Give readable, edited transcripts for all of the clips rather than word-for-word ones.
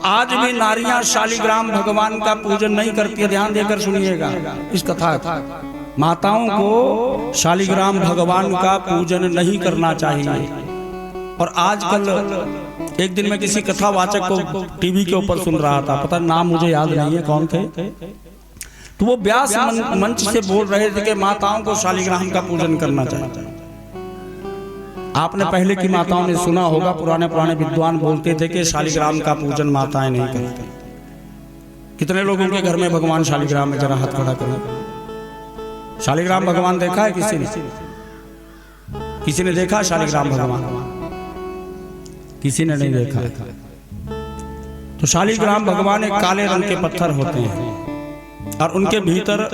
आज भी नारियां शालिग्राम भगवान का पूजन नहीं करती है। ध्यान देकर सुनिएगा इस कथा का। माताओं को शालिग्राम भगवान का पूजन नहीं करना चाहिए। और आजकल एक दिन मैं किसी कथावाचक को टीवी के ऊपर सुन रहा था, पता नाम मुझे याद नहीं है कौन थे, तो वो व्यास मंच से बोल रहे थे कि माताओं को शालिग्राम का पूजन करना चाहिए। आपने पहले की माताओं ने सुना होगा, पुराने विद्वान बोलते थे कि शालिग्राम का पूजन माताएं नहीं करती। कितने लोगों के घर में भगवान शालिग्राम में, जरा हाथ खड़ा करें। शालिग्राम भगवान देखा है किसी ने? किसी ने देखा शालिग्राम भगवान? किसी ने नहीं देखा है। तो शालिग्राम भगवान एक काले रंग के पत्थर होते हैं और उनके भीतर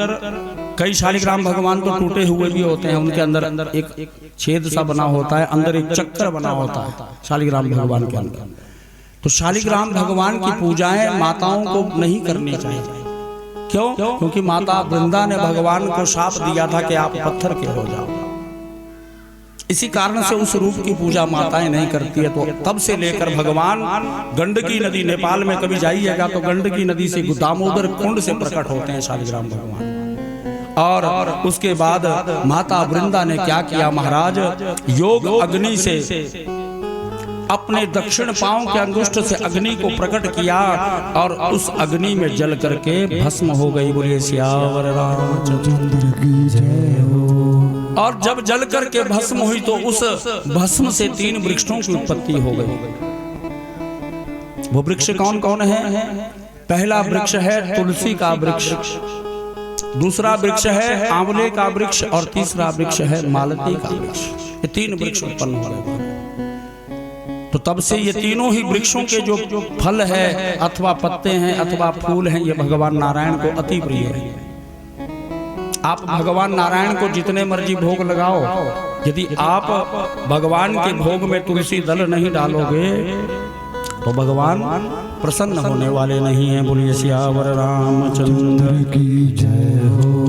कई शालिग्राम भगवान तो टूटे हुए भी होते हैं। उनके अंदर एक छेद सा बना होता है, अंदर एक चक्कर बना होता है शालिग्राम भगवान के अंदर। तो शालिग्राम भगवान की पूजाएं माताओं को नहीं करनी चाहिए। क्यों? क्योंकि माता वृंदा ने भगवान को शाप दिया था कि आप पत्थर के हो जाओ। इसी कारण से उस रूप की पूजा माताएं नहीं करती है। तो तब से लेकर भगवान गंडकी नदी, नेपाल में कभी जाइएगा तो गंडकी नदी से दामोदर कुंड से प्रकट होते हैं शालिग्राम भगवान। और उसके बाद माता वृंदा ने क्या किया महाराज, योग अग्नि से अपने दक्षिण पांव के अंगुष्ठ से अग्नि को प्रकट किया और उस अग्नि में जल करके भस्म हो गई। बोलिए सियावर रामचंद्र की जय हो। और जब जल करके भस्म हुई तो उस भस्म से 3 वृक्षों की उत्पत्ति हो गई। वो वृक्ष कौन कौन है? पहला वृक्ष है तुलसी का वृक्ष, दूसरा वृक्ष है आंवले का वृक्ष और तीसरा वृक्ष है मालती का वृक्ष। ये 3 वृक्ष उत्पन्न हो गए। तो तब से ये तीनों ही वृक्षों के जो फल है अथवा पत्ते हैं अथवा फूल हैं, ये भगवान नारायण को अति प्रिय है। आप भगवान नारायण को जितने मर्जी भोग लगाओ, यदि आप भगवान के भोग में तुलसी दल नहीं डालोगे तो भगवान प्रसन्न होने वाले नहीं हैं। बोलिए सियावर रामचंद्र की जय हो।